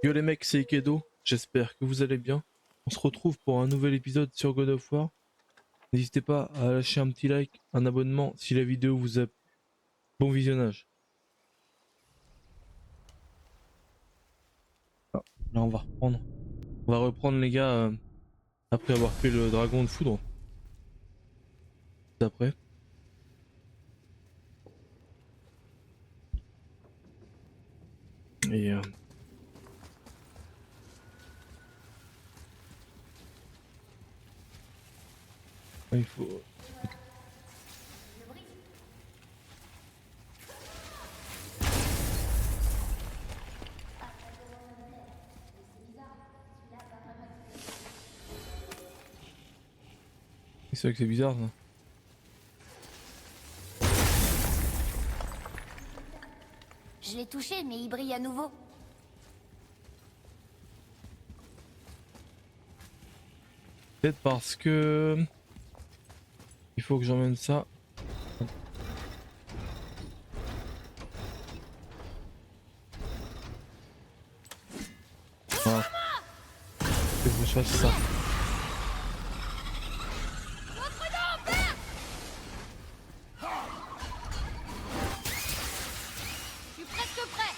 Yo les mecs, c'est Ikedo, j'espère que vous allez bien. On se retrouve pour un nouvel épisode sur God of War. N'hésitez pas à lâcher un petit like, un abonnement si la vidéo vous a... Bon visionnage. Ah, là on va reprendre. On va reprendre les gars après avoir fait le dragon de foudre. D'après. Et il faut... C'est vrai que c'est bizarre ça. Je l'ai touché, mais il brille à nouveau. Peut-être parce que... Il faut que j'emmène ça. Voilà. Il faut que je fasse ça. Je suis presque prêt.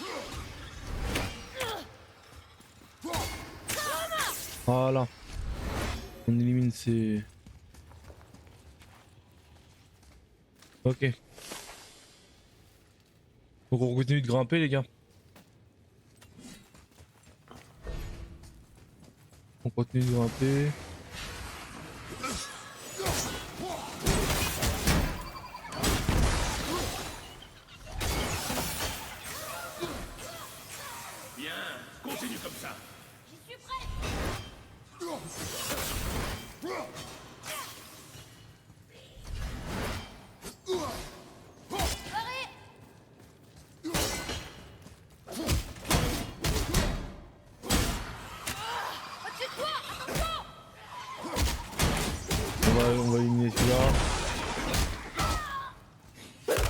Voilà. On élimine ces... Ok. Donc on continue de grimper les gars. On continue de grimper. Bien, continue comme ça. J'y suis prêt. Arrête. Au-dessus de toi, attention. On va éliminer celui-là.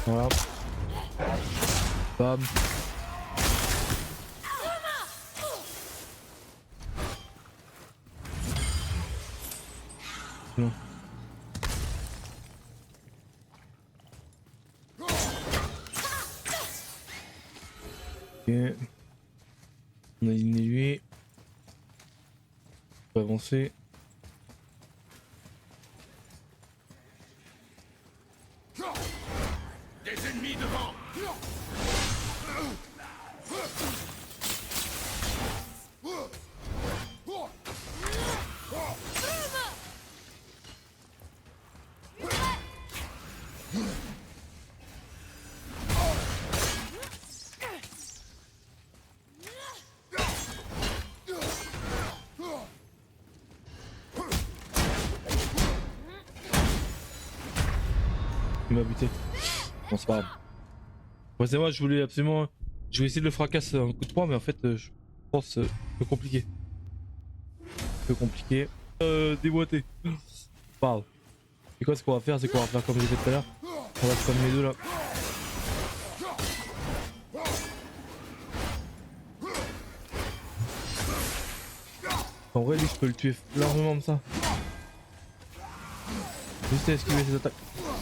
Voilà. Bam. Non. Ok. On a éliminé lui. On peut avancer. Des ennemis devant. Il m'a buté. Bon, c'est pas grave. Ouais, c'est moi, je voulais absolument. Je vais essayer de le fracasser un coup de poing, mais en fait, je pense un peu compliqué. Un peu compliqué. Déboîté. Pas grave. Et quoi, ce qu'on va faire, c'est qu'on va faire comme j'ai fait tout à l'heure. On va se comme les deux là. En vrai, lui, je peux le tuer largement comme ça. Juste à esquiver ses attaques.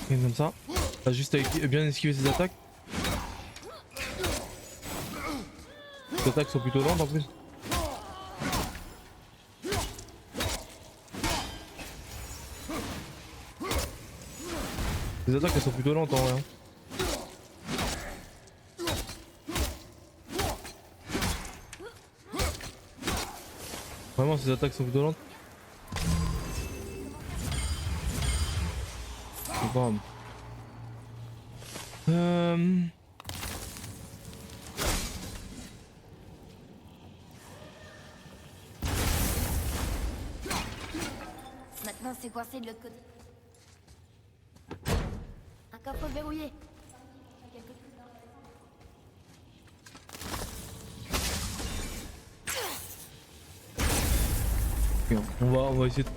Et comme ça. Enfin, juste à bien esquiver ses attaques. Les attaques sont plutôt lentes en plus. Les attaques elles sont plutôt lentes en vrai. Hein. Vraiment ces attaques sont plutôt lentes. C'est pas grave. Maintenant, c'est coincé de l'autre côté. Un coffre verrouillé. Ok, on va essayer de...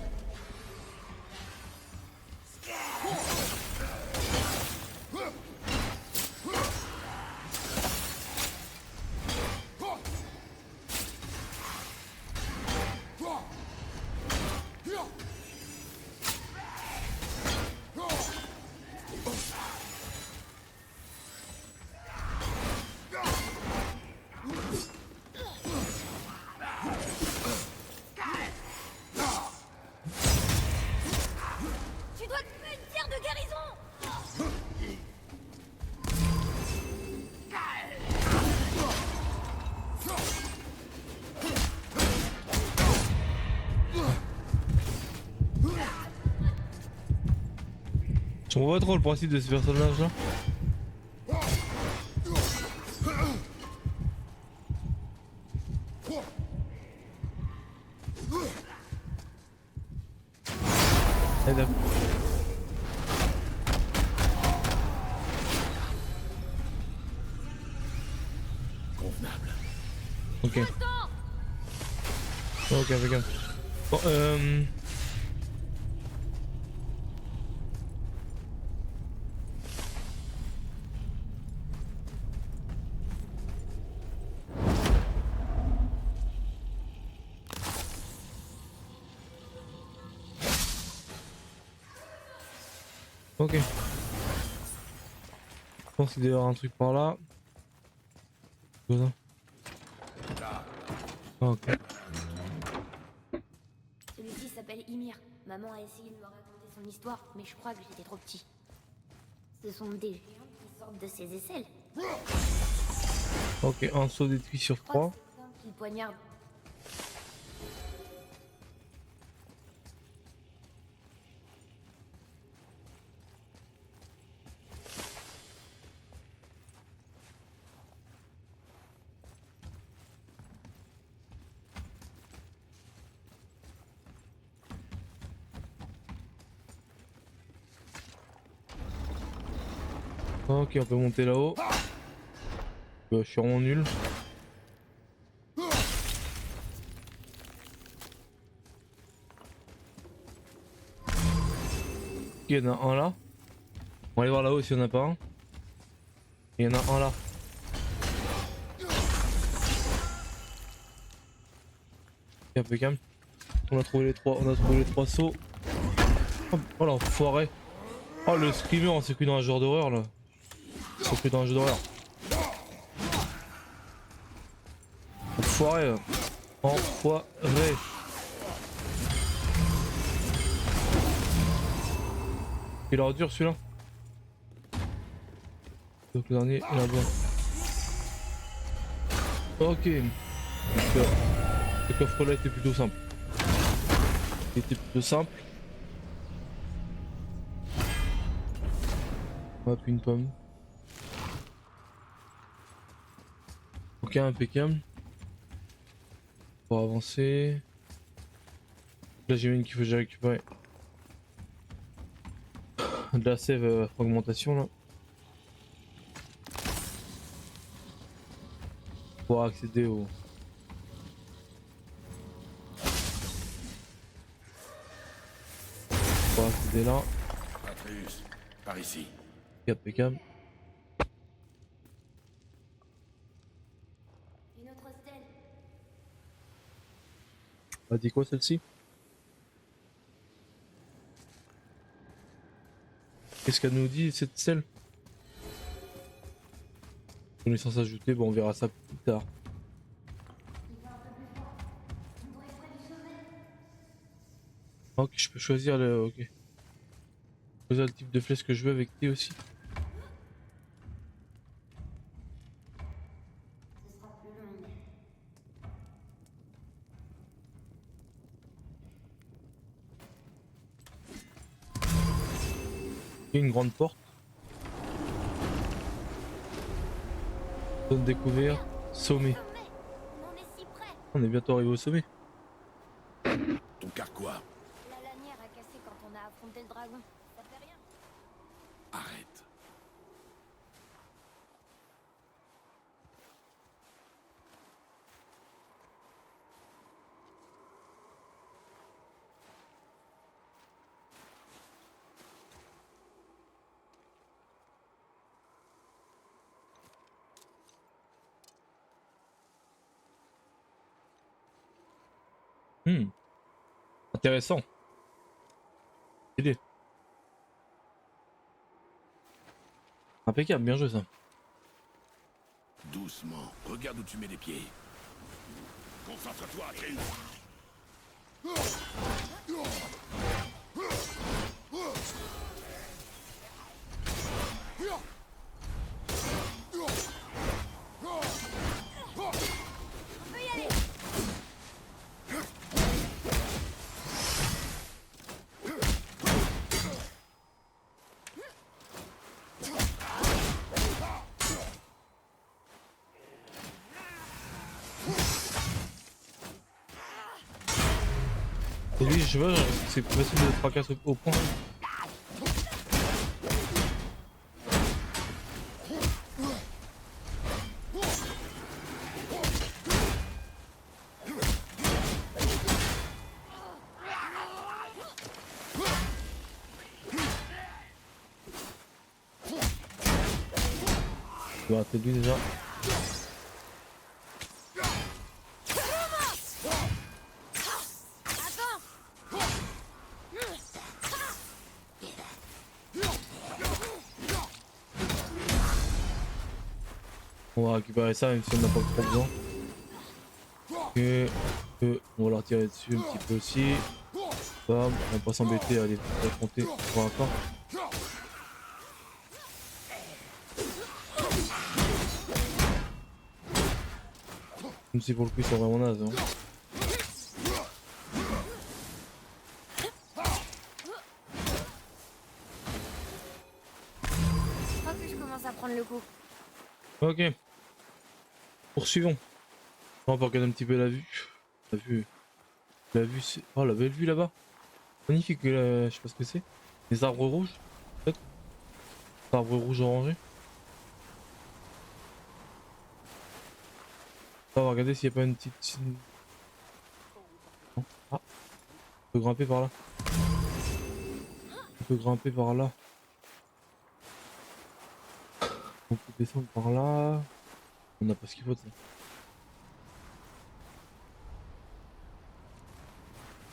On voit trop le principe de ce personnage là. Ah, d'accord. Convenable. Ok. Ok, impeccable. Bon, ok. Je pense qu'il doit y avoir un truc par là. Quoi ça? Ah, ok. Celui-ci s'appelle Ymir. Maman a essayé de me raconter son histoire, mais je crois que j'étais trop petit. Ce sont des géants qui sortent de ses aisselles. Ok, un saut détruit sur Je crois 3. que c'est comme qu'il poignarde. Ok, on peut monter là-haut. Je suis vraiment nul. Ok, il y en a un là. On va aller voir là-haut s'il y en a pas un. Il y en a un là. Ok, impeccable. On a trouvé les trois sauts. Oh l'enfoiré. Oh le screamer, on s'est cru dans un genre d'horreur là. On s'est cru dans un jeu d'horreur. Enfoiré. Enfoiré. Il est dur celui-là. Donc le dernier est là-bas. Ok. Donc, le coffre là était plutôt simple. Il était plutôt simple. Hop, une pomme. Ok, impeccable. Pour avancer. Là j'ai une qu'il faut que j'ai récupéré. De la sève augmentation là. Pour accéder au... Pour accéder là. Atreus, par ici. Impeccable. Une autre stèle. Elle dit quoi celle-ci? Qu'est-ce qu'elle nous dit cette selle? Connaissance ajoutée, bon on verra ça plus tard. Ok, je peux choisir le... Ok. Choisir le type de flèche que je veux avec T aussi. Il y a une grande porte. Zone découverte. Sommet. On en est si près. On est bientôt arrivé au sommet. Ton carquois. La lanière a cassé quand on a affronté le dragon. Ça fait rien. Arrête. Intéressant. Idée. Impeccable, bien joué ça. Doucement. Regarde où tu mets les pieds. Concentre-toi, Atreus. On peut y aller. Et lui, je sais pas, genre, c'est plus facile de fracasser au point. Je vais rater lui déjà. On va récupérer ça même si on n'a pas trop besoin. On va leur tirer dessus un petit peu aussi. Bam, on va pas s'embêter à les affronter pour l'instant. Même si pour le coup ils sont vraiment nazes. Hein. Je crois que je commence à prendre le coup. Ok. Poursuivons. On va regarder un petit peu la vue. La vue. La vue c'est. Oh la belle vue là-bas. Magnifique, je sais pas ce que c'est. Les arbres rouges, peut-être. Arbres rouges orangés. On va regarder s'il n'y a pas une petite. Ah, on peut grimper par là. On peut grimper par là. On peut descendre par là. On n'a pas ce qu'il faut de ça.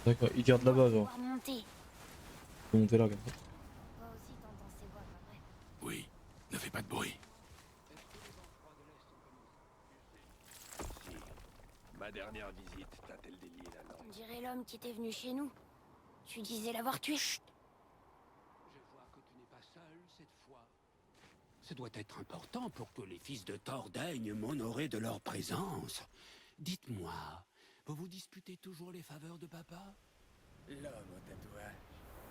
D'accord, il garde là-bas, genre. Pouvoir monter. On peut monter là, regarde. Toi aussi t'entends ces voix, pas vrai? Oui, ne fais pas de bruit. Ma dernière visite t'a-t-elle délié la On langue? dirait l'homme qui était venu chez nous. Tu disais l'avoir tué. Chut. Je vois que tu n'es pas seul cette fois. Ce doit être important pour que les fils de Thor daignent m'honorer de leur présence. Dites-moi, vous vous disputez toujours les faveurs de papa? L'homme au tatouage.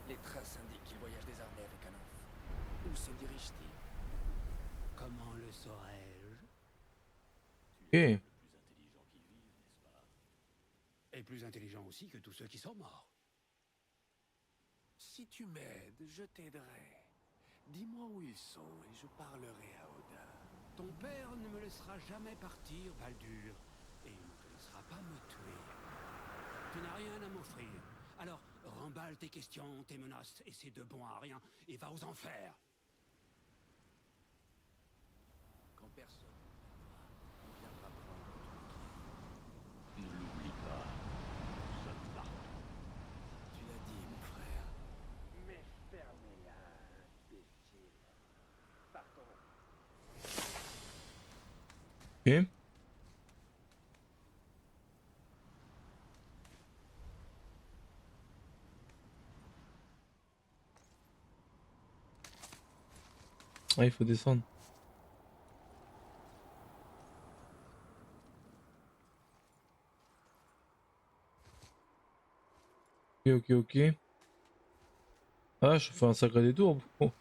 Les traces indiquent qu'il voyage désormais avec un enfant. Où se dirige-t-il? Comment le saurais-je? Ok. Et plus intelligent aussi que tous ceux qui sont morts. Si tu m'aides, je t'aiderai. Dis-moi où ils sont et je parlerai à Odin. Ton père ne me laissera jamais partir, Baldur. Et il ne te laissera pas me tuer. Tu n'as rien à m'offrir. Alors, remballe tes questions, tes menaces et c'est de bon à rien, et va aux enfers. Quand personne ne viendra prendre ton Ne l'oublie pas. Nous sommes partout. Tu l'as dit, mon frère. Mais fermez-la, imbécile. Partons. Ok. Ah, il faut descendre. Ok, ok, ok. Ah, je fais un sacré détour pour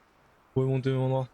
monter mon endroit.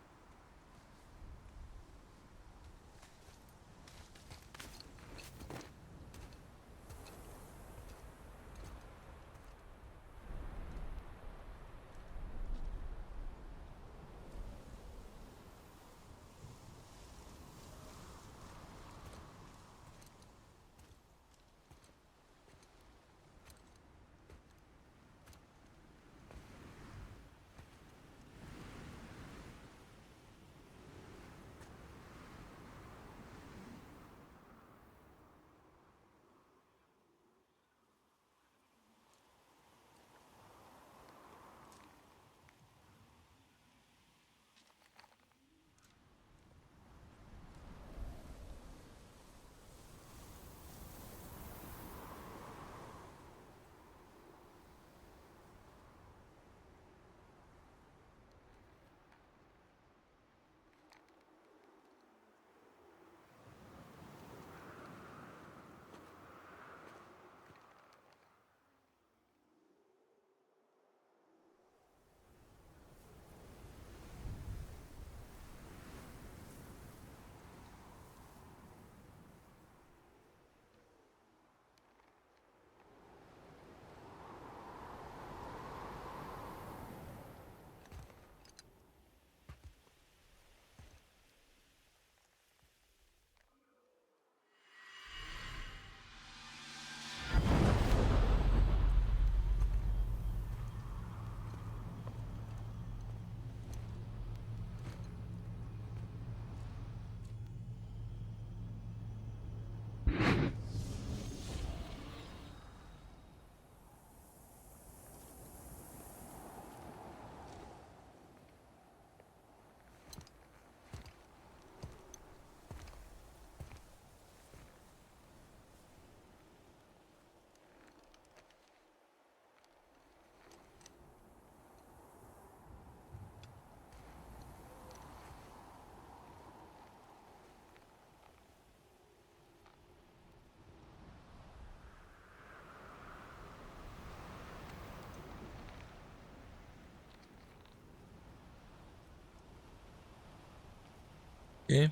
Et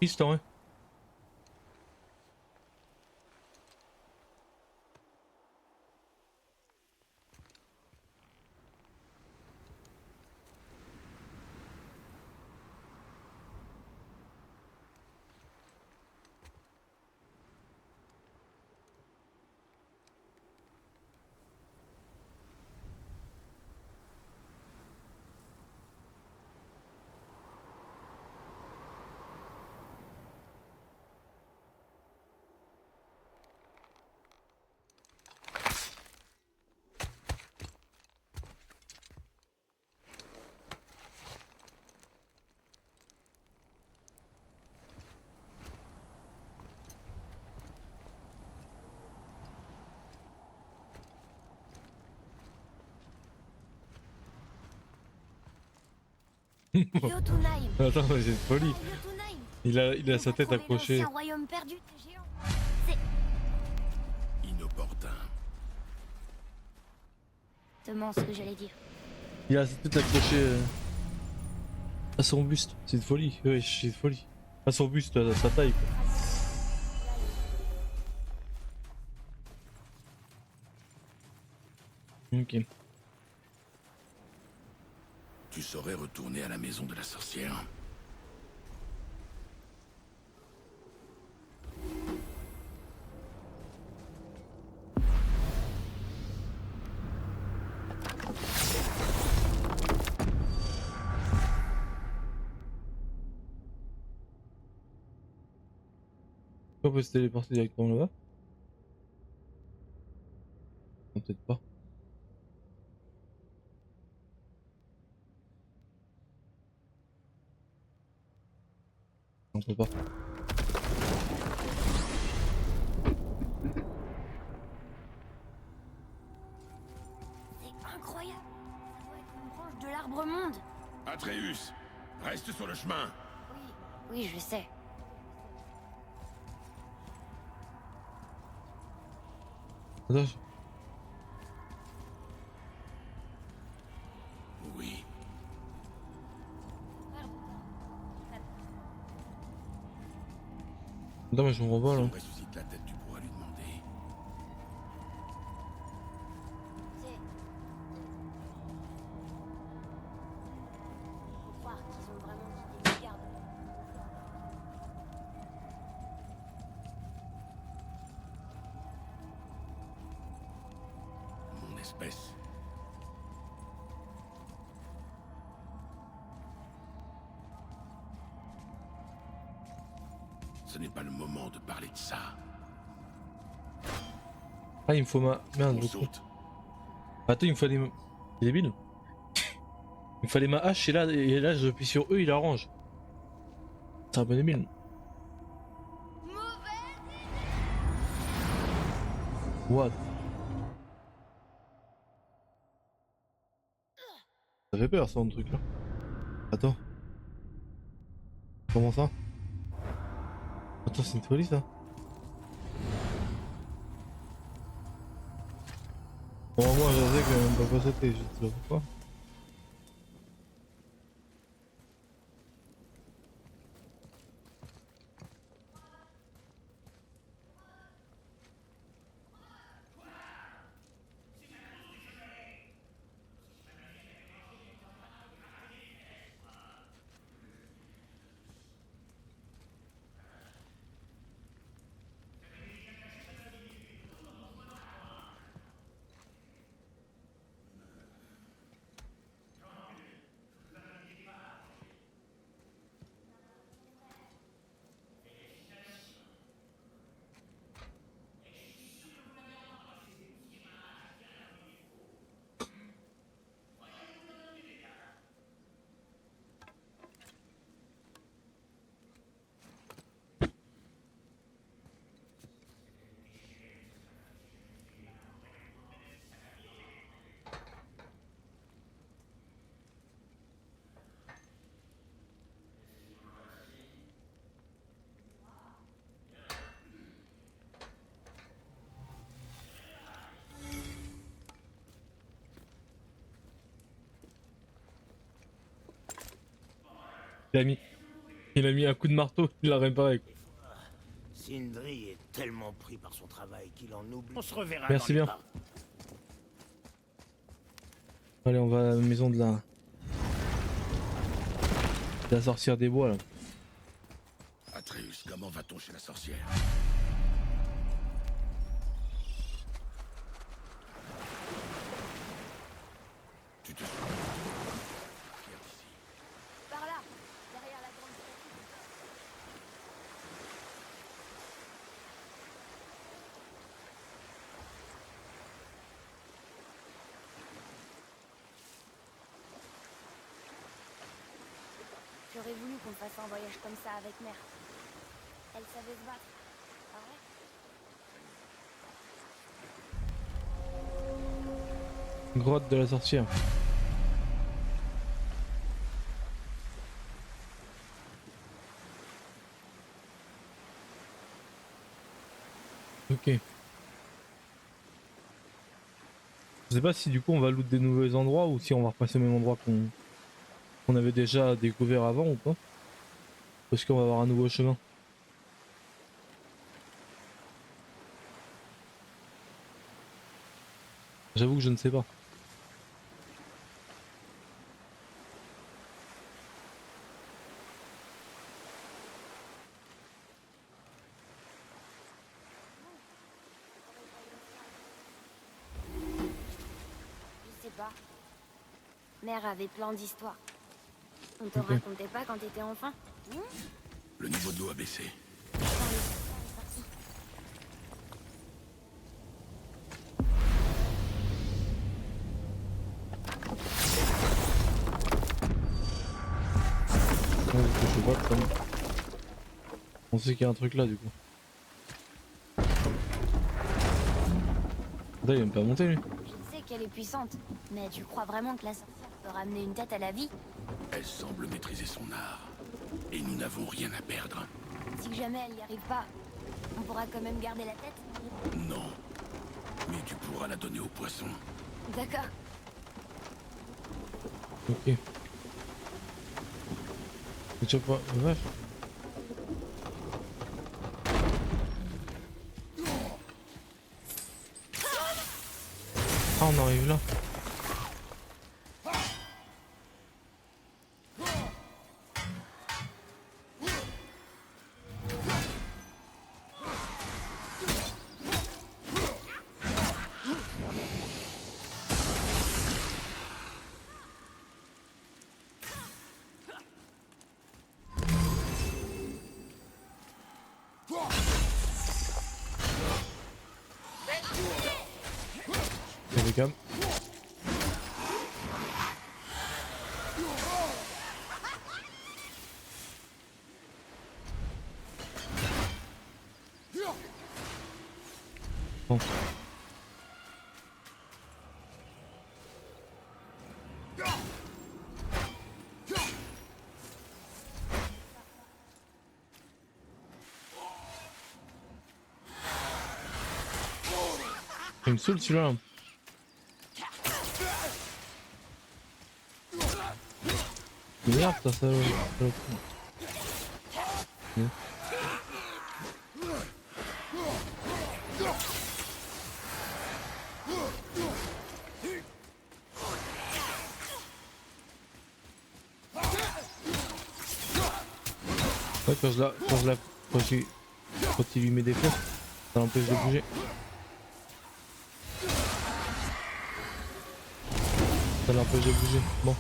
piston, hein. Jotunheim. Attends, mais c'est une folie. Jotunheim. Il a sa tête accrochée. Un royaume perdu des géants. C'est... Inopportun. Exactement ce que j'allais dire. Il a sa tête accrochée à son buste. C'est une folie. Oui, c'est une folie. À son buste, à sa taille. Quoi. Ok. Tu saurais retourner à la maison de la sorcière? On peut se téléporter directement là-bas? Non, peut-être pas. Non, on peut pas. C'est incroyable. Ça doit être une branche de l'arbre monde. Atreus, reste sur le chemin. Oui, oui, je sais. Attends. Oui. Attends, mais je comprends pas Si là. on ressuscite la tête, tu pourras lui demander. C'est... Faut croire qu'ils ont vraiment quitté les gardes. Mon espèce. Ce n'est pas le moment de parler de ça. Ah, il me faut ma. Merde, On beaucoup. saute. Attends, il me fallait. C'est débile. Il me fallait ma hache et là je appuie sur eux, il arrange. C'est un peu débile. What? Ça fait peur, ça, un truc là. Attends. Comment ça? Attends, c'est une folie ça. Bon, moi, je sais que même pas sauter, je sais pas pourquoi. Il a mis un coup de marteau, il l'a réparé. Quoi. Sindri est tellement pris par son travail qu'il en oublie. On se reverra Merci dans les bien. parcs. Allez, on va à la maison de la sorcière des bois là. Atreus, comment va-t-on chez la sorcière? Tu te souviens? Viens ici. Par là, derrière la grande statue. J'aurais voulu qu'on fasse un voyage comme ça avec mère. Elle savait se battre. Ah ouais? Grotte de la sorcière. Ok. Je sais pas si du coup on va loot des nouveaux endroits ou si on va repasser au même endroit qu'on avait déjà découvert avant ou pas. Parce qu'on va avoir un nouveau chemin. J'avoue que je ne sais pas. Je sais pas. Mère avait plein d'histoires. On te Ok. racontait pas quand t'étais enfant? Le niveau de l'eau a baissé. Ouais, je sais pas très bien. On sait qu'il y a un truc là du coup. Là, il aime pas monter lui. Je sais qu'elle est puissante, mais tu crois vraiment que la sorcière peut ramener une tête à la vie? Elle semble maîtriser son art. Et nous n'avons rien à perdre. Si jamais elle n'y arrive pas, on pourra quand même garder la tête? Non. Mais tu pourras la donner aux poissons. D'accord. Ok. Mais tu vois pas. Bref. Ah, on arrive là. Impeccable. Bon. Il me saoule celui-là. Merde, ça salope. Bien. Ouais, quand il lui met des flèches, ça l'empêche de bouger. Ça l'empêche de bouger. Bon.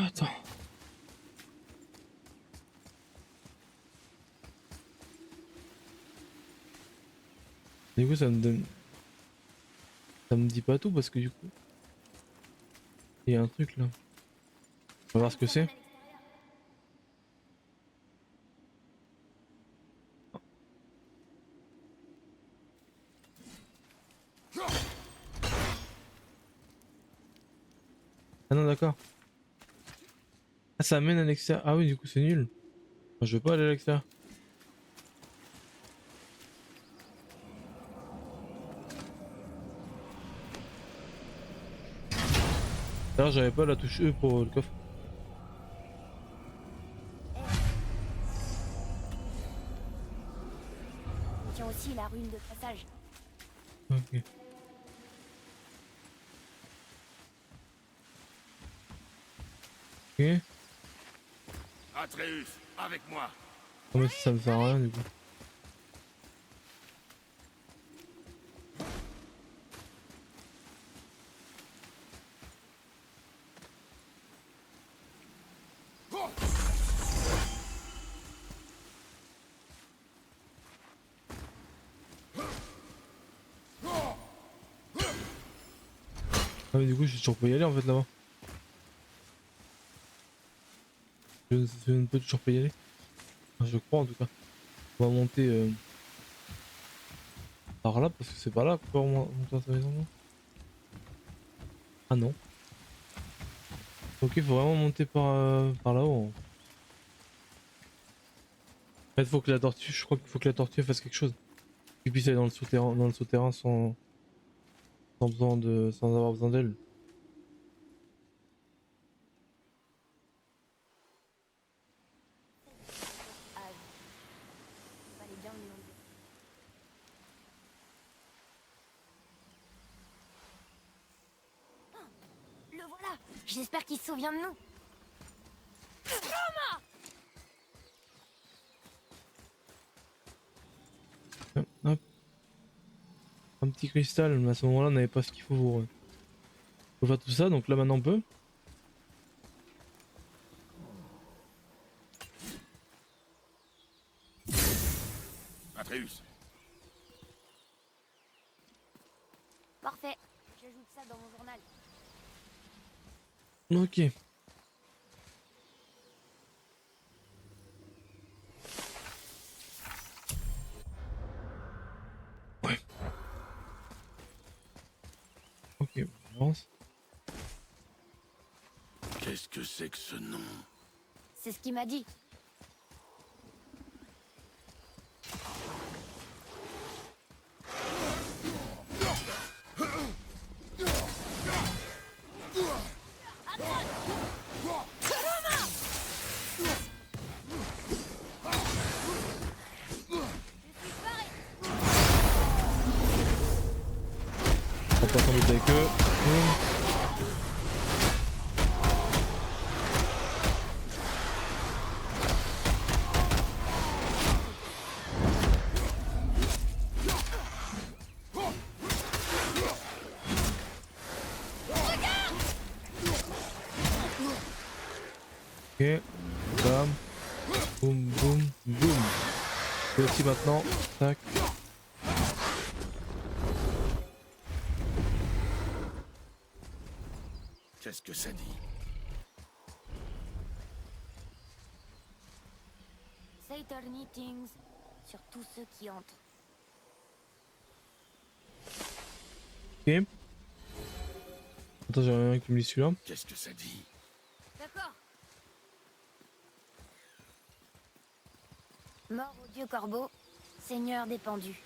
Attends. Du coup, ça me donne. Ça me dit pas tout parce que du coup. Il y a un truc là. On va voir ce que c'est. Ah non, d'accord. Ah, ça amène à l'extérieur. Ah oui, du coup, c'est nul. Je veux pas aller à l'extérieur. D'ailleurs j'avais pas la touche E pour le coffre. On tient aussi la rune de passage. Ok. Ok. Atreus, avec moi. Non mais ça me sert à rien du coup. Ah mais du coup je suis toujours pas y aller en fait là-bas. Je ne peux toujours pas y aller. Enfin, je crois en tout cas. On va monter par là parce que c'est pas là qu'on peut monter à sa maison. Non, ah non. Ok, il faut vraiment monter par là-haut. En fait, faut que la tortue, je crois qu'il faut que la tortue fasse quelque chose. Qu'il puisse aller dans le souterrain sans avoir besoin d'elle. Ah, fallait bien lui enlever. Ah, le voilà. J'espère qu'il se souvient de nous. Hop. Un petit cristal, mais à ce moment-là on n'avait pas ce qu'il faut pour faire tout ça, donc là maintenant on peut. Atreus, Parfait. J'ajoute ça dans mon journal. Ok. Ouais. Ok, on avance. qu'est-ce que c'est que ce nom? C'est ce qu'il m'a dit. On peut pas s'embêter avec eux. Boum. Ok, bam, boum, boum, boum. Et aussi maintenant, tac. Qu'est-ce que ça dit? Saturn Things sur tous ceux qui entrent. Ok. Attends, j'ai rien qui me lit celui-là. Qu'est-ce que ça dit? D'accord. Mort au dieu corbeau, seigneur des pendus.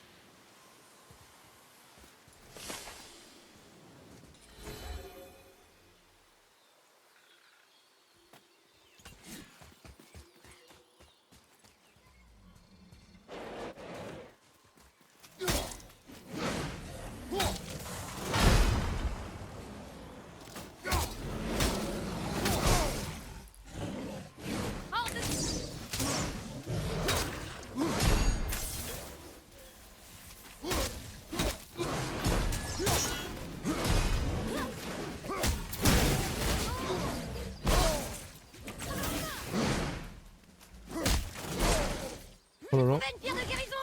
Oh là là. Une pierre de guérison.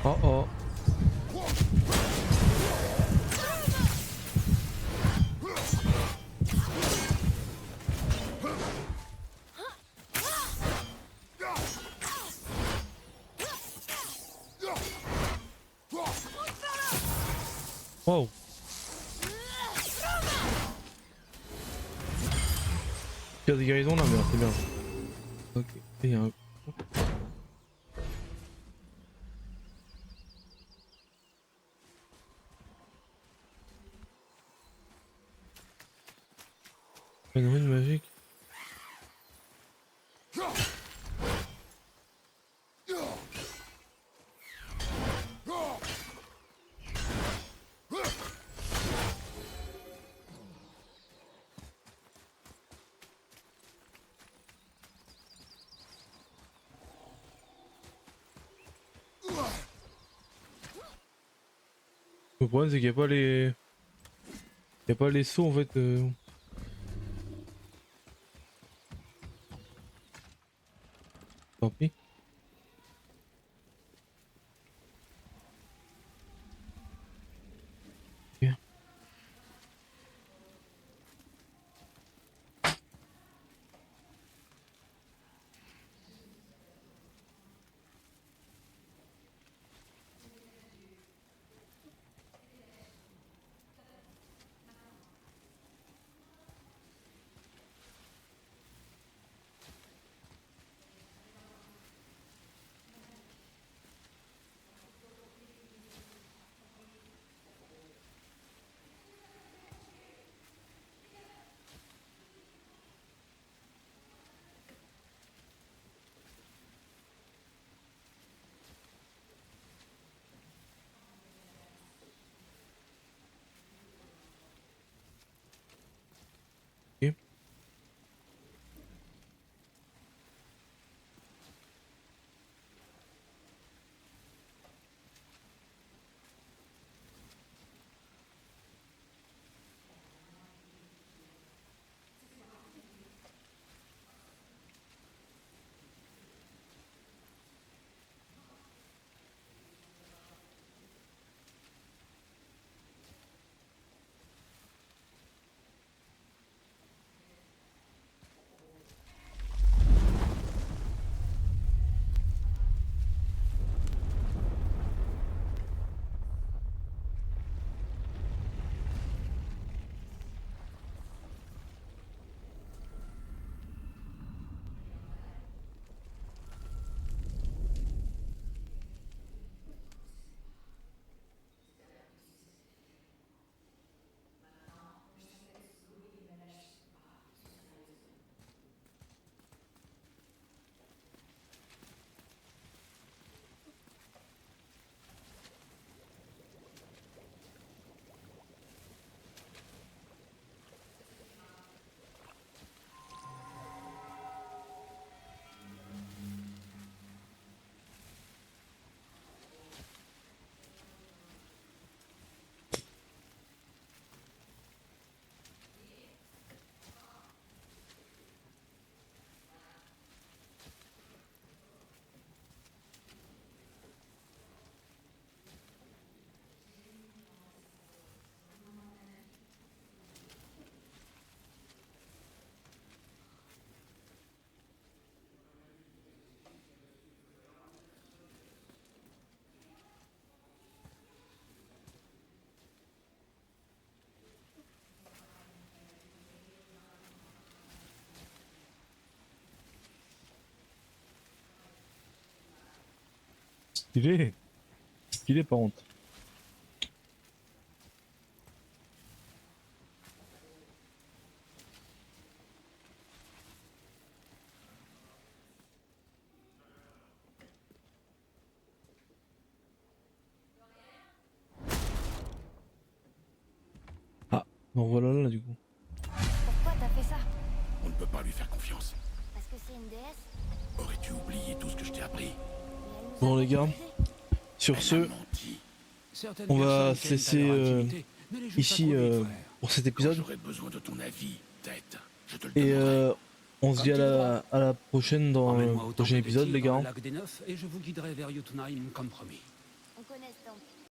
Oh oh. Waouh. Il y a des guérisons là, mais c'est bien. Ok. Et il y a un... Une rune magique. Le problème c'est qu'il n'y a pas les... Il n'y a pas les sauts en fait. Tant pis. Ok. Ok. Stylé. Stylé par contre. Ah, donc voilà là du coup. Pourquoi t'as fait ça? On ne peut pas lui faire confiance. Parce que c'est une déesse? Aurais-tu oublié tout ce que je t'ai appris? Mais elle nous Bon a les gars, protégés. sur Elle ce, a menti. Certaines on va personnes se tiennent à laisser leur intimité. Ne les juge pas ici trop vite, frère. pour cet Quand épisode. j'aurai besoin de ton avis, tête, je te le Et demanderai. on se dit à la prochaine dans le Emmène-moi au prochain temple des épisode les tigres, gars. au lac des Neufs, et je vous guiderai vers Jotunheim comme promis.